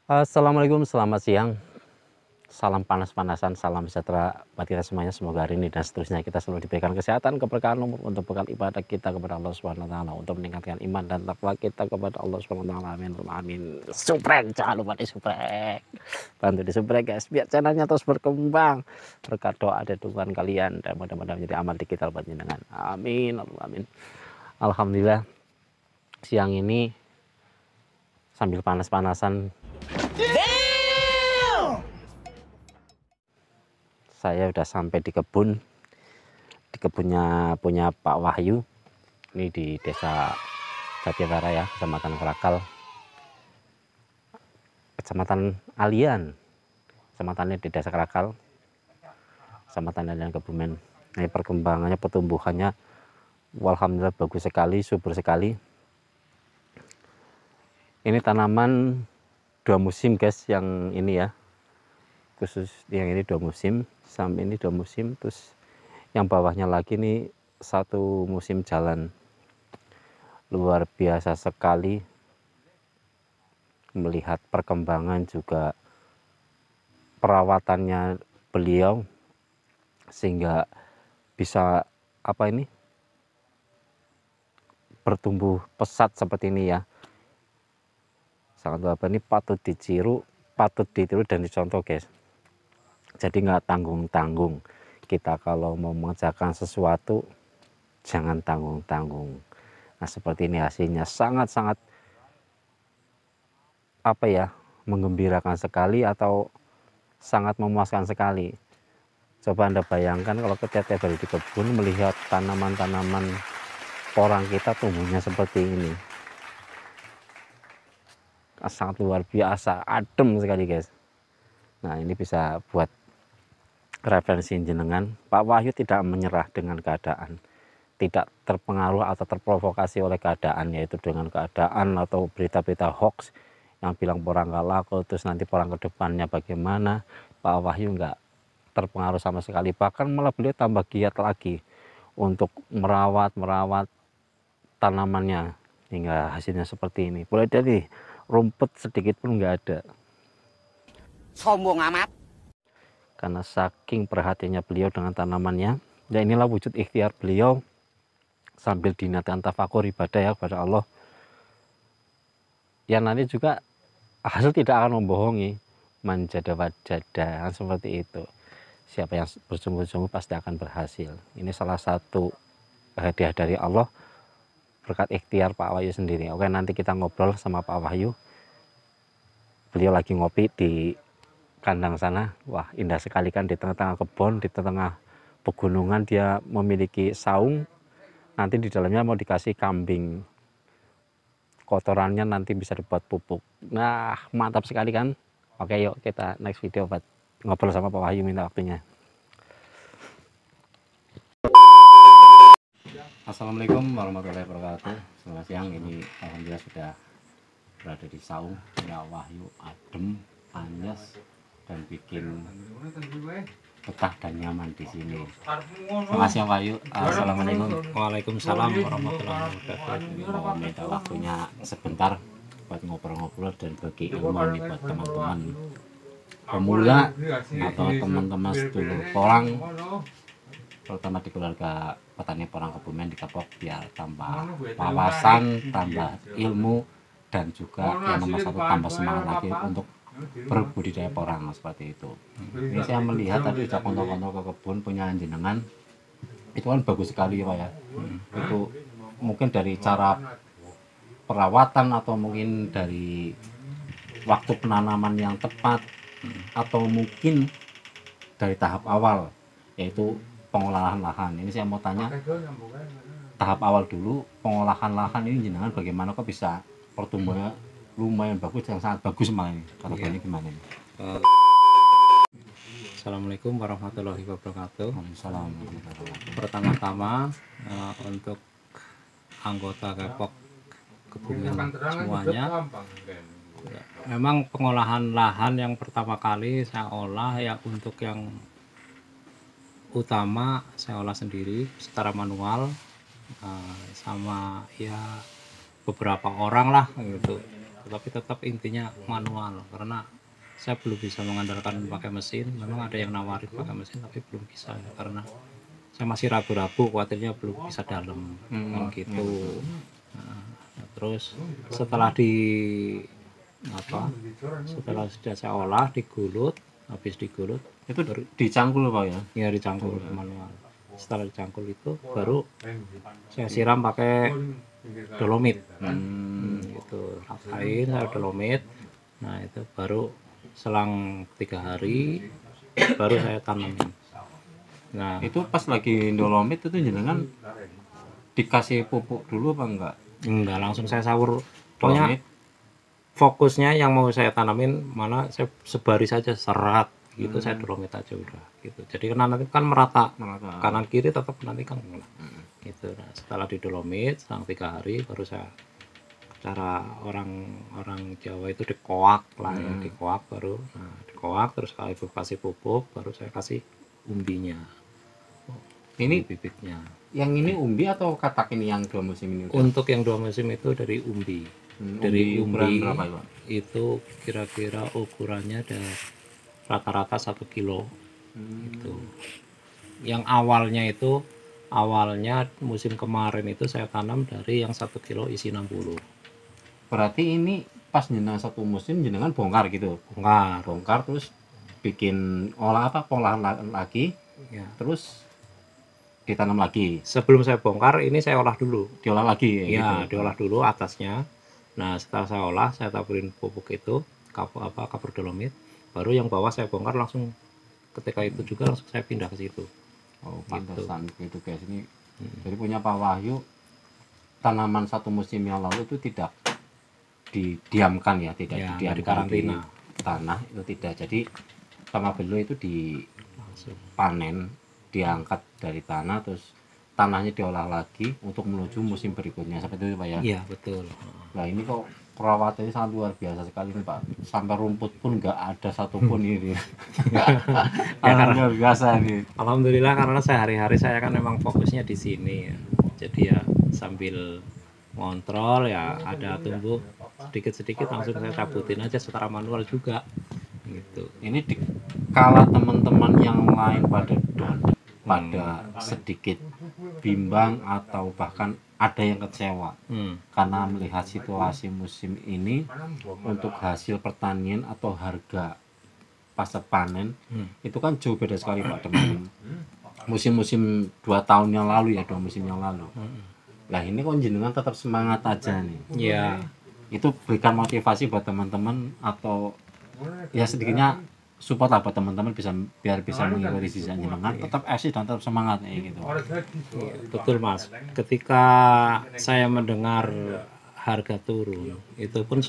Assalamualaikum, selamat siang. Salam panas-panasan, salam sejahtera buat kita semuanya. Semoga hari ini dan seterusnya kita selalu diberikan kesehatan, keberkahan umur untuk bekal ibadah kita kepada Allah Subhanahu wa taala, untuk meningkatkan iman dan takwa kita kepada Allah Subhanahu wa taala. Amin. Amin. Subrek, jangan lupa disubrek. Bantu disubrek guys, biar channelnya terus berkembang. Berkat doa dan dukungan kalian dan mudah-mudahan menjadi amal digital buat jenengan. Amin. Amin. Alhamdulillah siang ini sambil panas-panasan saya udah sampai di kebunnya punya Pak Wahyu. Ini di Desa Jatiwara ya, Kecamatan Kerakal, Kecamatan Alian. Kecamatannya di Desa Kerakal, Kecamatan Alian, Kebumen. Ini perkembangannya, pertumbuhannya alhamdulillah bagus sekali, subur sekali. Ini tanaman 2 musim guys, yang ini ya. Khusus yang ini 2 musim, sampai ini 2 musim, terus yang bawahnya lagi nih 1 musim jalan. Luar biasa sekali melihat perkembangan juga perawatannya beliau sehingga bisa bertumbuh pesat seperti ini ya. Sangat luar biasa, ini patut ditiru dan dicontoh guys. Jadi nggak tanggung-tanggung, kita kalau mau mengerjakan sesuatu jangan tanggung-tanggung. Nah seperti ini hasilnya sangat-sangat menggembirakan sekali atau sangat memuaskan sekali. Coba Anda bayangkan kalau kita tiap hari di kebun melihat tanaman-tanaman porang kita tumbuhnya seperti ini. Sangat luar biasa, adem sekali guys. Nah ini bisa buat referensi jenengan. Pak Wahyu tidak menyerah dengan keadaan, tidak terpengaruh atau terprovokasi oleh keadaan, yaitu dengan keadaan atau berita-berita hoax yang bilang porang gak laku, terus nanti porang ke depannya bagaimana. Pak Wahyu nggak terpengaruh sama sekali, bahkan malah beliau tambah giat lagi untuk merawat tanamannya hingga hasilnya seperti ini. Boleh dari rumput sedikit pun nggak ada. Sombong amat. Karena saking perhatiannya beliau dengan tanamannya. Ya inilah wujud ikhtiar beliau sambil diniatkan tafakur ibadah ya kepada Allah. Ya nanti juga hasil tidak akan membohongi. Manjada wajada, seperti itu. Siapa yang bersungguh-sungguh pasti akan berhasil. Ini salah satu hadiah dari Allah berkat ikhtiar Pak Wahyu sendiri. Oke, nanti kita ngobrol sama Pak Wahyu. Beliau lagi ngopi di kandang sana. Wah, indah sekali kan, di tengah-tengah kebun, di tengah pegunungan. Dia memiliki saung, nanti di dalamnya mau dikasih kambing. Kotorannya nanti bisa dibuat pupuk. Nah, mantap sekali kan. Oke, yuk kita next video buat ngobrol sama Pak Wahyu, minta waktunya. Assalamualaikum warahmatullahi wabarakatuh. Selamat siang, ini alhamdulillah sudah berada di saung ya Wahyu, adem, panas, dan bikin betah dan nyaman di sini. Terima kasih ya Wahyu. Assalamualaikum. Waalaikumsalam warahmatullahi wabarakatuh. Mau minta waktunya sebentar buat ngobrol-ngobrol dan bagi ilmu nih buat teman-teman pemula atau teman-teman sedulur porang, terutama di keluarga petani porang Kebumen di Kapok, biar tambah wawasan, tambah ilmu, dan juga yang nomor satu tambah semangat lagi untuk berbudidaya porang seperti itu. Ini saya melihat tadi udah kontrol-kontrol ke kebun punya jenengan, itu kan bagus sekali Pak ya. Itu mungkin dari cara perawatan atau mungkin dari waktu penanaman yang tepat, atau mungkin dari tahap awal yaitu pengolahan lahan. Ini saya mau tanya tahap awal dulu, pengolahan lahan ini jenengan bagaimana kok bisa pertumbuhannya lumayan bagus dan sangat bagus malah ini. Kalau ini gimana ini? Assalamualaikum warahmatullahi wabarakatuh. Waalaikumsalam. Pertama-tama untuk anggota Kepok Kebumen semuanya, memang pengolahan lahan yang pertama kali saya olah ya, untuk yang utama saya olah sendiri secara manual, sama ya beberapa orang lah gitu. tapi tetap intinya manual karena saya belum bisa mengandalkan pakai mesin. Memang ada yang nawarin pakai mesin tapi belum bisa ya, karena saya masih ragu-ragu, khawatirnya belum bisa dalam kan gitu. Nah, terus setelah setelah sudah saya olah, digulut, habis digulut Itu dicangkul Pak ya? ya dicangkul manual. Setelah dicangkul itu baru saya siram pakai dolomit. Gitu, ratain saya dolomit. Nah itu baru selang 3 hari baru saya tanamin. Nah Itu pas lagi dolomit itu jenengan dikasih pupuk dulu apa enggak? enggak, langsung saya sawur. Pokoknya Dolomit. fokusnya yang mau saya tanamin mana, saya sebari saja serat gitu, saya dolomit aja udah gitu. Jadi kan nanti kan merata kanan kiri tetap nanti kan gitu. Nah, setelah di dolomit selang 3 hari baru saya, cara orang Jawa itu dikoak lah ya, dikoak baru, nah dikoak terus kalau ibu kasih pupuk baru saya kasih umbinya, Ini bibitnya. yang ini umbi atau katak ini yang 2 musim ini? Untuk yang 2 musim itu dari umbi. Dari ukuran umbi berapa Pak? itu kira-kira ukurannya ada rata-rata 1 kilo itu. Yang awalnya musim kemarin itu saya tanam dari yang 1 kilo isi 60. Berarti ini pas jenengan 1 musim jenengan bongkar gitu. Bongkar terus bikin pengolahan lagi, Ya. terus ditanam lagi. Sebelum saya bongkar ini saya olah dulu. Diolah lagi Ya, gitu. diolah dulu atasnya. Nah, setelah saya olah, saya taburin pupuk itu, kapur dolomit, baru yang bawah saya bongkar langsung. Ketika itu juga langsung saya pindah ke situ. Oh, pantesan gitu guys. Ini jadi punya Pak Wahyu, tanaman 1 musim yang lalu itu tidak didiamkan ya, tidak Ya, didiamkan di karantina. di tanah itu tidak. Jadi sama beliau itu Langsung. dipanen, diangkat dari tanah, terus tanahnya diolah lagi untuk menuju musim berikutnya, seperti itu Pak ya. Iya, betul. Nah ini kok perawatannya sangat luar biasa sekali nih Pak, sampai rumput pun nggak ada satupun ini. Luar biasa nih. Alhamdulillah, karena sehari-hari saya kan memang fokusnya di sini ya. Jadi ya sambil ngontrol ya, ada tumbuh sedikit-sedikit langsung saya cabutin aja secara manual juga gitu. Ini kala teman-teman yang lain pada sedikit bimbang atau bahkan ada yang kecewa karena melihat situasi musim ini untuk hasil pertanian atau harga pasca panen itu kan jauh beda sekali Pak dengan musim-musim 2 tahun yang lalu ya, 2 musim yang lalu. Lah ini kok jenengan tetap semangat aja nih. Ya, Itu berikan motivasi buat teman-teman atau ya sedikitnya support lah buat teman-teman biar bisa mengikuti jejak jenengan, tetap eksis dan tetap semangat gitu. betul Mas. Ketika saya mendengar harga turun, itu pun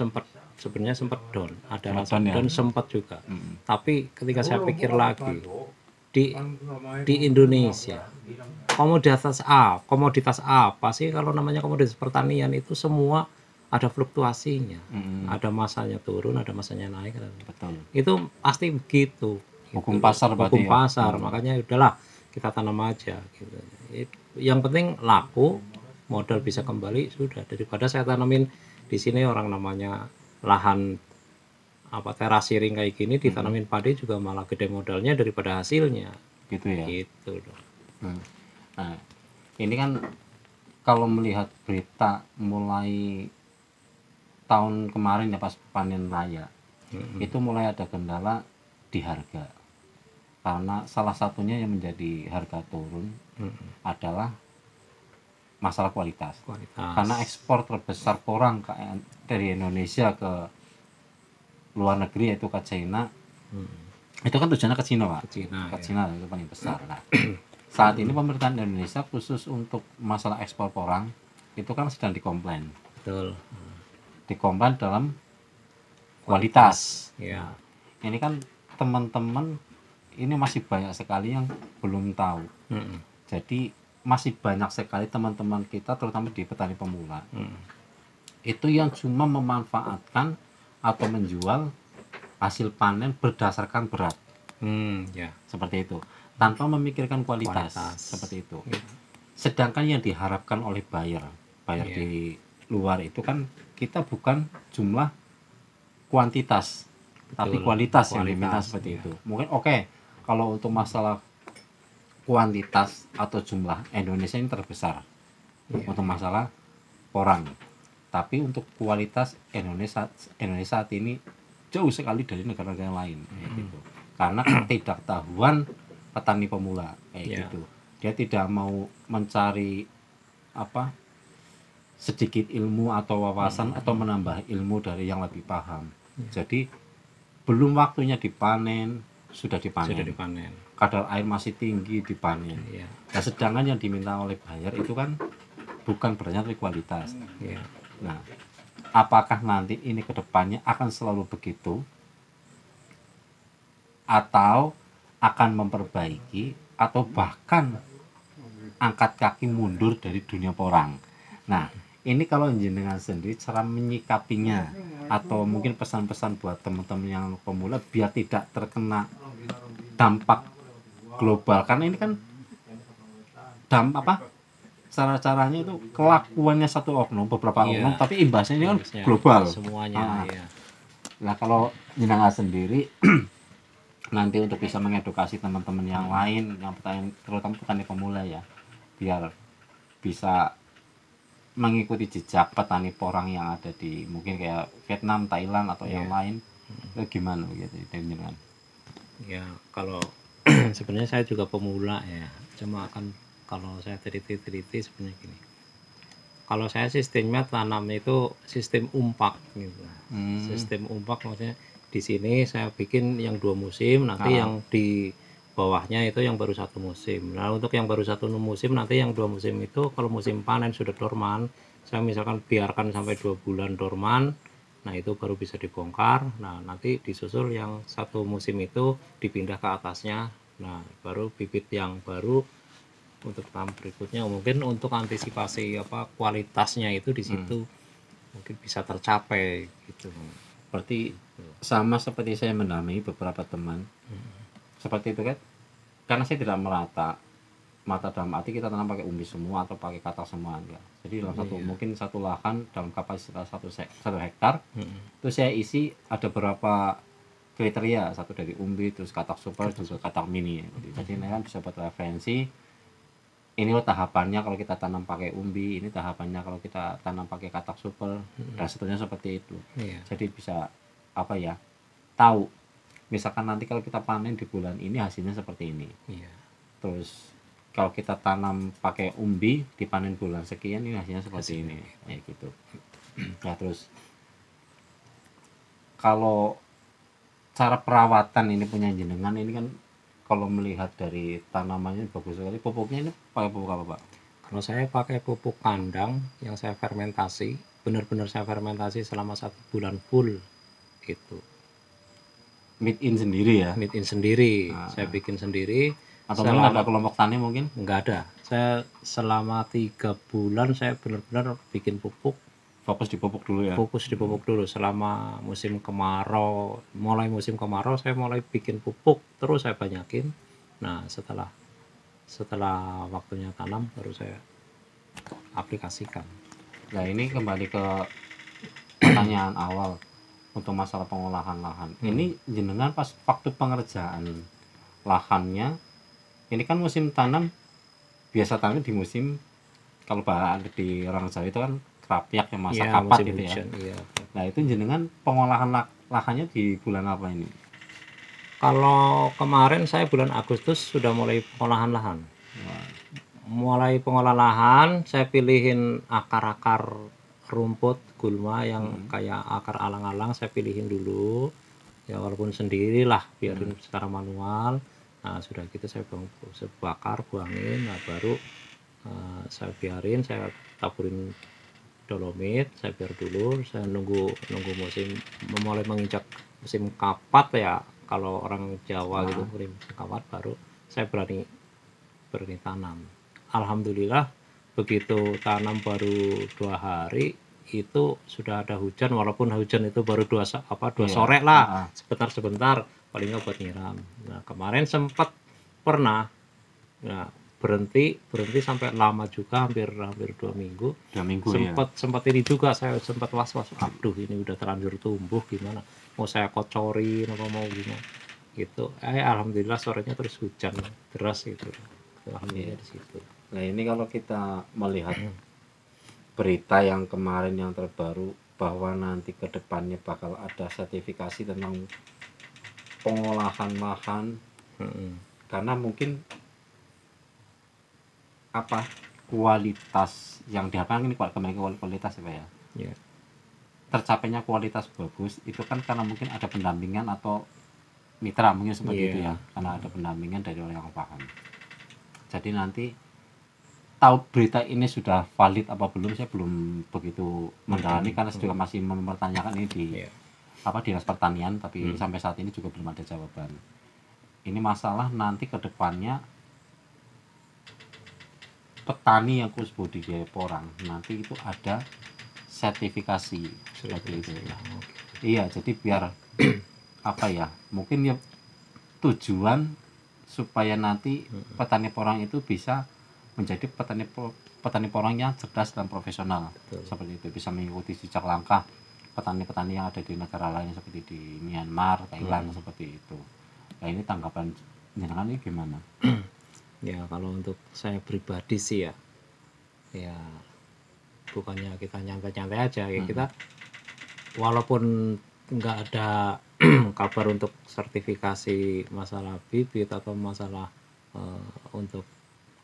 sebenarnya sempat down, ada rasa down sempat juga. Tapi ketika saya pikir lagi, di Indonesia komoditas apa sih, kalau namanya komoditas pertanian itu semua ada fluktuasinya, ada masanya turun, ada masanya naik. Betul. Itu pasti begitu. Hukum pasar berarti Hukum pasar, makanya udahlah kita tanam aja. Gitu. Yang penting laku, modal bisa kembali sudah. Daripada saya tanamin di sini orang namanya lahan terasiring kayak gini, ditanamin padi juga malah gede modalnya daripada hasilnya. Gitu ya. Gitu dong. Nah, ini kan kalau melihat berita mulai tahun kemarin ya pas panen raya, itu mulai ada kendala di harga. Karena salah satunya yang menjadi harga turun adalah masalah kualitas. Karena ekspor terbesar porang dari Indonesia ke luar negeri yaitu ke China. Itu kan tujuannya ke China Pak. Ke China itu paling besar. Nah, saat ini pemerintahan Indonesia khusus untuk masalah ekspor porang itu kan sedang dikomplain. Betul. Dikomplain dalam kualitas. Ya. Ini kan teman-teman ini masih banyak sekali yang belum tahu. Jadi masih banyak sekali teman-teman kita terutama di petani pemula itu yang cuma memanfaatkan atau menjual hasil panen berdasarkan berat. Ya. Seperti itu, tanpa memikirkan kualitas. Seperti itu. Sedangkan yang diharapkan oleh buyer di luar itu kan kita bukan jumlah kuantitas, tapi Betul, kualitas yang diminta kualitas, seperti iya. itu. Mungkin kalau untuk masalah kuantitas atau jumlah, Indonesia ini terbesar Iya. untuk masalah orang. Tapi untuk kualitas Indonesia saat ini jauh sekali dari negara-negara lain kayak gitu. Karena ketidaktahuan petani pemula kayak Iya. gitu. Dia tidak mau mencari apa sedikit ilmu atau wawasan atau menambah ilmu dari yang lebih paham. Jadi belum waktunya dipanen sudah dipanen. Sudah dipanen. Kadar air masih tinggi dipanen. Iya. Nah, sedangkan yang diminta oleh buyer itu kan bukan berarti kualitas. Iya. Nah, apakah nanti ini kedepannya akan selalu begitu atau akan memperbaiki atau bahkan angkat kaki mundur dari dunia porang? Nah, ini kalau jenengan sendiri cara menyikapinya atau mungkin pesan-pesan buat teman-teman yang pemula biar tidak terkena dampak global, karena ini kan cara-caranya itu kelakuannya satu oknum, beberapa Iya. oknum, tapi imbasnya ini kan Imbasnya global semuanya. Ah. Iya. Nah, kalau jenengan sendiri nanti untuk bisa mengedukasi teman-teman yang lain yang petani, terutama petani pemula ya, biar bisa mengikuti jejak petani porang yang ada di mungkin kayak Vietnam, Thailand atau yang lain, itu gimana begitu jenengan? Ya, kalau sebenarnya saya juga pemula ya. Cuma akan kalau saya teliti sebenarnya gini. Kalau saya sistemnya tanam itu sistem umpak gitu. Sistem umpak maksudnya di sini saya bikin yang 2 musim, nanti yang di bawahnya itu yang baru 1 musim. Nah, untuk yang baru 1 musim, nanti yang 2 musim itu kalau musim panen sudah dorman, saya misalkan biarkan sampai 2 bulan dorman. Nah, itu baru bisa dibongkar. Nah, nanti disusul yang 1 musim itu dipindah ke atasnya. Nah, baru bibit yang baru untuk tanam berikutnya. Mungkin untuk antisipasi kualitasnya itu di situ mungkin bisa tercapai gitu. Berarti sama seperti saya menamai beberapa teman seperti itu kan, karena saya tidak mata dalam arti kita tanam pakai umbi semua atau pakai katak semua enggak. Jadi dalam mungkin satu lahan dalam kapasitas 1 hektar itu saya isi ada beberapa kriteria, satu dari umbi, terus katak super, juga katak mini. Jadi ini kan bisa buat referensi. Ini loh tahapannya kalau kita tanam pakai umbi, ini tahapannya kalau kita tanam pakai katak super, dan seterusnya seperti itu. Jadi bisa tahu misalkan nanti kalau kita panen di bulan ini hasilnya seperti ini. Terus kalau kita tanam pakai umbi dipanen bulan sekian ini hasilnya seperti ini kayak gitu. Nah, terus kalau cara perawatan ini punya jenengan ini kan kalau melihat dari tanamannya bagus sekali. Pupuknya ini pakai pupuk apa, Pak? Kalau saya pakai pupuk kandang yang saya fermentasi, benar-benar saya fermentasi selama 1 bulan full gitu. Made in sendiri ya? Made in sendiri, saya bikin sendiri. Atau mungkin ada kelompok tani mungkin? Enggak ada. Saya selama 3 bulan saya benar-benar bikin pupuk. Fokus di pupuk dulu ya? Fokus di pupuk dulu selama musim kemarau. Mulai musim kemarau saya mulai bikin pupuk, terus saya banyakin. Nah, setelah waktunya tanam baru saya aplikasikan. Nah, ini kembali ke pertanyaan awal untuk masalah pengolahan lahan. Ini jenengan pas waktu pengerjaan lahannya, ini kan musim tanam biasa tanam di musim, kalau di orang Jawa itu kan kerapiak yang masa kapat gitu ya. Iya. Nah, itu jenengan pengolahan lahannya di bulan apa ini? Kalau kemarin saya bulan Agustus sudah mulai pengolahan lahan. Mulai pengolahan lahan, saya pilihin akar-akar rumput gulma yang kayak akar alang-alang, saya pilihin dulu. Ya walaupun sendirilah, biarin secara manual. Nah, sudah gitu saya bakar, buangin, nah baru saya biarin, saya taburin dolomit, saya biar dulu, saya nunggu musim mulai menginjak musim kapat ya, kalau orang Jawa gitu musim kapat baru saya berani tanam. Alhamdulillah begitu tanam baru 2 hari itu sudah ada hujan, walaupun hujan itu baru 2 sore lah, sebentar paling nggak buat nyiram. Nah, kemarin sempat pernah berhenti sampai lama juga, hampir 2 minggu. 2 minggu ya. Sempat ini juga saya sempat was-was, aduh ini udah terlanjur tumbuh, gimana mau saya kocorin apa mau gimana gitu. Alhamdulillah sorenya terus hujan deras gitu, alhamdulillah di situ. Nah ini kalau kita melihat berita yang kemarin yang terbaru bahwa nanti ke depannya bakal ada sertifikasi tentang pengolahan lahan, karena mungkin apa kualitas yang diharapkan ini kembali kualitas ya Pak ya. Yeah. Tercapainya kualitas bagus itu kan karena mungkin ada pendampingan atau mitra mungkin seperti itu ya, karena ada pendampingan dari orang yang paham. Jadi nanti tahu berita ini sudah valid apa belum saya belum begitu mendalami karena saya juga masih mempertanyakan ini di Dinas Pertanian, tapi sampai saat ini juga belum ada jawaban. Ini masalah nanti ke depannya petani yang khusus budidaya porang nanti itu ada sertifikasi seperti itu ya. Iya, jadi biar apa ya, mungkin ya tujuan supaya nanti petani porang itu bisa menjadi petani porang yang cerdas dan profesional. Seperti itu, bisa mengikuti jejak langkah petani-petani yang ada di negara lain seperti di Myanmar, Thailand seperti itu. Nah ini tanggapan jenengan ini gimana? Ya kalau untuk saya pribadi sih ya bukannya kita nyantai-nyantai aja ya, kita walaupun nggak ada kabar untuk sertifikasi masalah bibit atau masalah untuk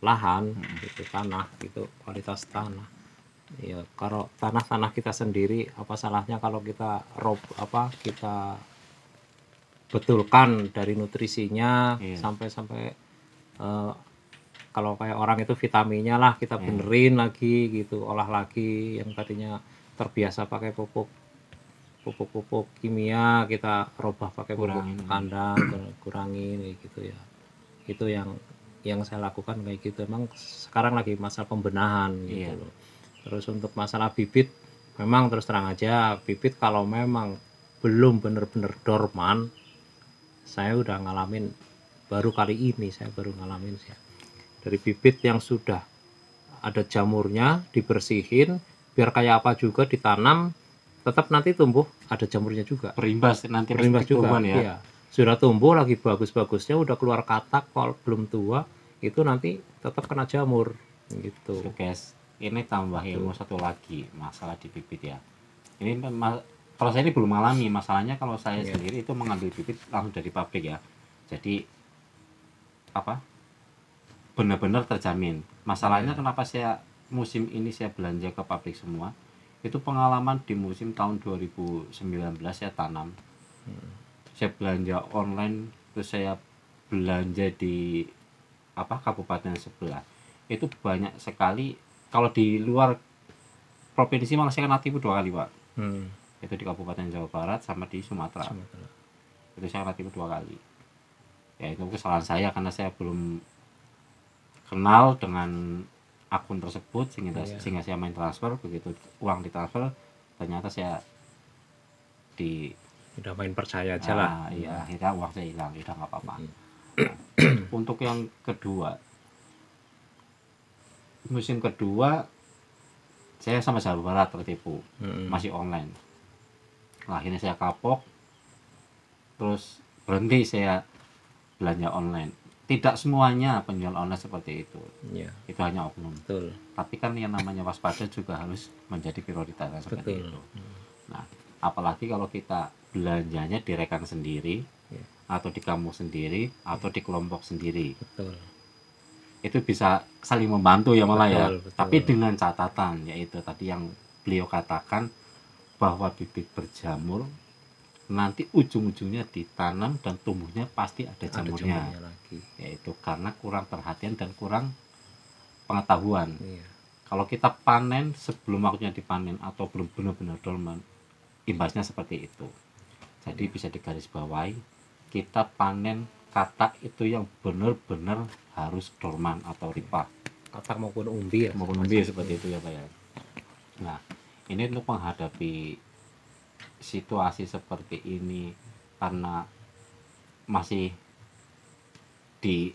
lahan gitu, tanah gitu, kualitas tanah ya, kalau tanah kita sendiri apa salahnya kalau kita kita betulkan dari nutrisinya sampai kalau kayak orang itu vitaminnya lah kita benerin lagi gitu, olah lagi yang tadinya terbiasa pakai pupuk kimia kita rubah pakai pupuk kandang, kurangin gitu ya. Itu yang saya lakukan kayak gitu. Emang sekarang lagi masa pembenahan gitu loh. Terus untuk masalah bibit memang terus terang aja, bibit kalau memang belum bener-bener dorman, saya udah ngalamin baru kali ini saya baru ngalamin sih. Dari bibit yang sudah ada jamurnya dibersihin biar kayak apa juga ditanam tetap nanti tumbuh ada jamurnya juga, berimbas juga ya. Iya. Sudah tumbuh lagi bagus-bagusnya udah keluar katak, kalau belum tua itu nanti tetap kena jamur gitu. So, guys, ini tambah ilmu satu lagi masalah di bibit ya. Ini kalau saya ini belum mengalami masalahnya, kalau saya sendiri itu mengambil bibit langsung dari pabrik ya. Jadi benar-benar terjamin. Masalahnya kenapa saya musim ini saya belanja ke pabrik semua, itu pengalaman di musim tahun 2019 saya tanam. Saya belanja online, terus saya belanja di kabupaten sebelah. Itu banyak sekali, kalau di luar provinsi malah saya kena tipu 2 kali Pak. Itu di Kabupaten Jawa Barat sama di Sumatera. Itu saya kena tipu 2 kali. Ya itu kesalahan saya karena saya belum kenal dengan akun tersebut sehingga saya main transfer, begitu uang ditransfer ternyata saya udah main percaya aja lah. Iya, akhirnya uang saya hilang, udah nggak apa-apa. Untuk yang kedua, musim kedua saya sama Jawa Barat tertipu, masih online. Nah, akhirnya saya kapok, terus berhenti saya belanja online. Tidak semuanya penjual online seperti itu. Itu hanya oknum. Betul. Tapi kan yang namanya waspada juga harus menjadi prioritas seperti itu. Nah, apalagi kalau kita belanjanya di rekan sendiri, atau di kamu sendiri, atau di kelompok sendiri. Betul. Itu bisa saling membantu ya malah ya. Betul. Tapi dengan catatan, yaitu tadi yang beliau katakan bahwa bibit berjamur nanti ujung-ujungnya ditanam dan tumbuhnya pasti ada jamurnya lagi. Yaitu karena kurang perhatian dan kurang pengetahuan. Kalau kita panen sebelum waktunya dipanen atau belum benar-benar dorman, imbasnya seperti itu. Jadi bisa digarisbawahi, kita panen katak itu yang benar-benar harus dorman atau ripah. Katak maupun umbi ya. Maupun umbi seperti itu ya Pak ya. Nah, ini untuk menghadapi situasi seperti ini karena masih di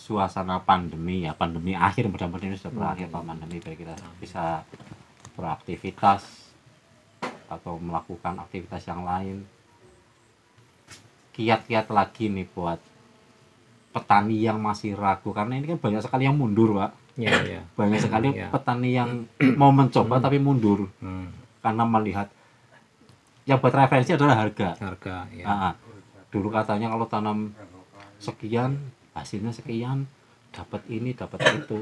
suasana pandemi ya, pandemi akhir, mudah-mudahan ini sudah berakhir Pak, pandemi, biar kita bisa beraktivitas atau melakukan aktivitas yang lain. Kiat-kiat lagi nih buat petani yang masih ragu, karena ini kan banyak sekali yang mundur Pak. Ya. Banyak sekali Ya. petani yang mau mencoba tapi mundur karena melihat yang buat referensi adalah harga. Ya. Dulu katanya kalau tanam sekian hasilnya sekian, dapat ini dapat itu.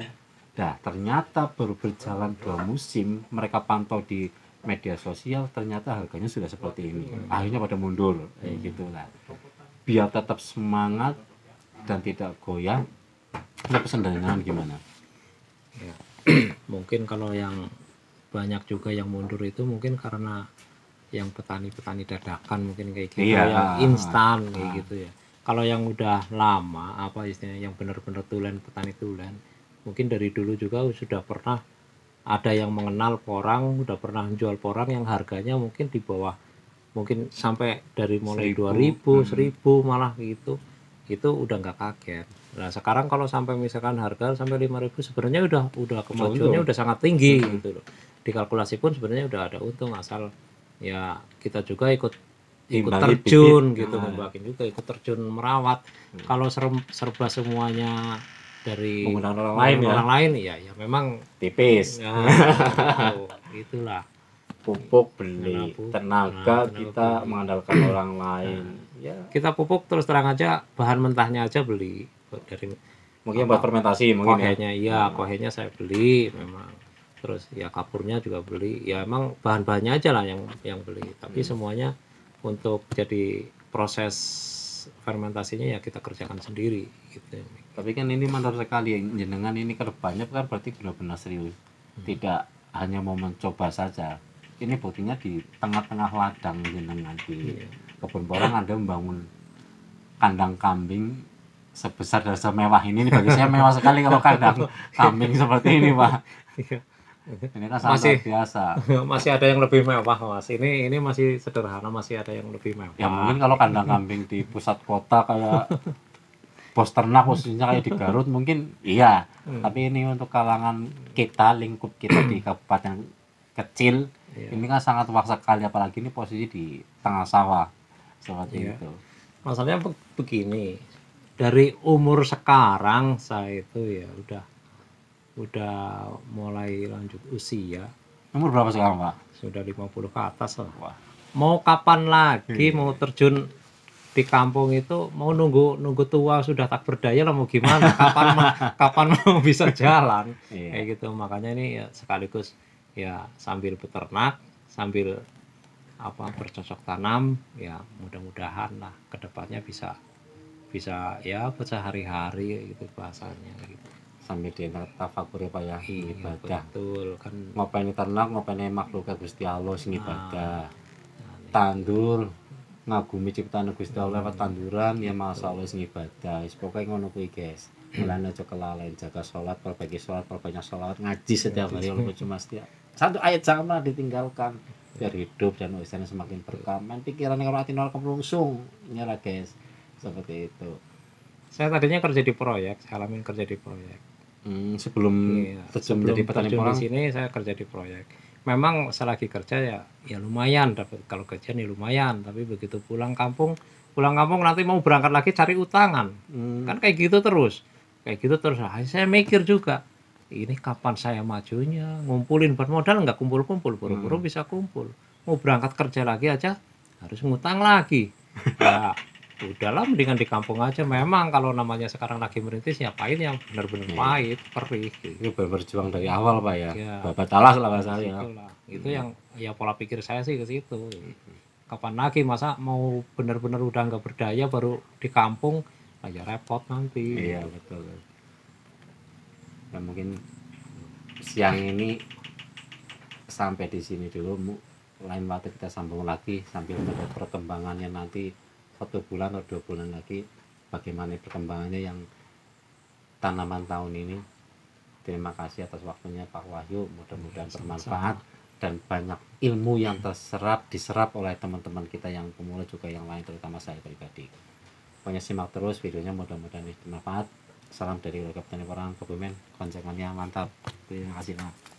Nah ternyata baru berjalan 2 musim mereka pantau di media sosial, ternyata harganya sudah seperti ini. Akhirnya pada mundur kayak gitulah. Biar tetap semangat dan tidak goyah, ada pesan dari Nanan gimana? Ya. Mungkin kalau yang banyak juga yang mundur itu mungkin karena yang petani-petani dadakan mungkin kayak gitu, yang instan kayak gitu ya. Kalau yang udah lama, apa istilahnya, yang benar-benar tulen, petani tulen, mungkin dari dulu juga sudah pernah ada yang mengenal porang, udah pernah jual porang yang harganya mungkin di bawah, mungkin sampai dari mulai 2000, 1000 malah gitu. Itu udah nggak kaget. Nah sekarang kalau sampai misalkan harga sampai 5000 sebenarnya udah kemajuannya udah sangat tinggi gitu loh. Dikalkulasi pun sebenarnya udah ada untung, asal ya kita juga ikut terjun gitu, membagiin juga, ikut terjun merawat. Kalau serba semuanya dari menggunakan orang lain ya memang tipis. Itulah. Pupuk beli, tenaga kita mengandalkan orang lain. Ya. Kita pupuk terus terang aja, bahan mentahnya aja beli dari mungkin buat fermentasi mungkin kohenya, ya kohenya saya beli memang. Terus ya kapurnya juga beli. Ya emang bahan-bahannya aja lah yang beli. Tapi semuanya untuk jadi proses fermentasinya ya kita kerjakan sendiri gitu. Tapi kan ini mantap sekali, jenengan ini kedepannya kan berarti benar-benar serius. Tidak hanya mau mencoba saja. Ini buktinya di tengah-tengah ladang jenengan di kebun porang Anda membangun kandang kambing sebesar dan semewah ini. Bagi saya mewah sekali kalau kandang kambing seperti ini Pak. Ini kan sangat biasa. Masih ada yang lebih mewah Mas. Ini masih sederhana, masih ada yang lebih mewah. Ya mungkin kalau kandang kambing di pusat kota kayak pos ternak khususnya kayak di Garut mungkin iya. Tapi ini untuk kalangan kita, lingkup kita di kabupaten kecil, ini kan sangat luas sekali, apalagi ini posisi di tengah sawah seperti itu. Masalahnya begini, dari umur sekarang saya itu ya udah mulai lanjut usia. Umur berapa sekarang Pak? Sudah 50 ke atas lah. Wah. Mau kapan lagi mau terjun di kampung itu, mau nunggu tua sudah tak berdaya lah, mau gimana? Kapan mau bisa jalan? Kayak gitu. Makanya ini ya sekaligus ya sambil beternak, sambil bercocok tanam, ya mudah-mudahan lah kedepannya bisa ya buat sehari-hari gitu bahasanya gitu. Sambil di tafakur ya Pak ya, ibadah. Betul kan. Ngopeni ternak, ngopeni makhluk Gusti Allah sing ibadah. Tandur ngagumi ciptaan Gusti Allah lewat tanduran ya masyaallah sing ibadah. Wis pokoke ngono kuwi guys. Mulane aja kelalen, jaga sholat, perbaiki sholat, perbanyak sholat, ngaji setiap hari walaupun cuma setiap satu ayat janganlah ditinggalkan, biar hidup dan urusannya semakin berkah. Pikiran kalau hati nol kemlungsung nyala guys, seperti itu. Saya tadinya kerja di proyek, saya alamin kerja di proyek. Sebelum menjadi petani porang di sini saya kerja di proyek. Memang selagi kerja ya lumayan dapat, kalau gajian ya lumayan, tapi begitu pulang kampung nanti mau berangkat lagi cari utangan. Kan kayak gitu terus. Saya mikir juga, ini kapan saya majunya, ngumpulin buat modal nggak kumpul-kumpul, buru-buru bisa kumpul. Mau berangkat kerja lagi aja harus ngutang lagi. Ya udahlah, mendingan di kampung aja. Memang kalau namanya sekarang lagi merintis ya pahit, yang benar-benar pahit, perih gitu. Itu berjuang dari awal Pak ya. Bapak talas lah saya. Itu yang ya pola pikir saya sih ke situ. Kapan lagi, masa mau benar-benar udah nggak berdaya baru di kampung, ya repot nanti. Iya betul. Ya mungkin siang ini sampai di sini dulu. Lain waktu kita sambung lagi sambil melihat perkembangannya nanti 1 bulan atau 2 bulan lagi, bagaimana perkembangannya yang tanaman tahun ini. Terima kasih atas waktunya Pak Wahyu, mudah-mudahan bermanfaat dan banyak ilmu yang diserap oleh teman-teman kita yang pemula juga yang lain, terutama saya pribadi. Pokoknya simak terus videonya, mudah-mudahan bermanfaat. Salam dari Kapten Perang Kebumen, konsepannya mantap. Terima kasih Pak.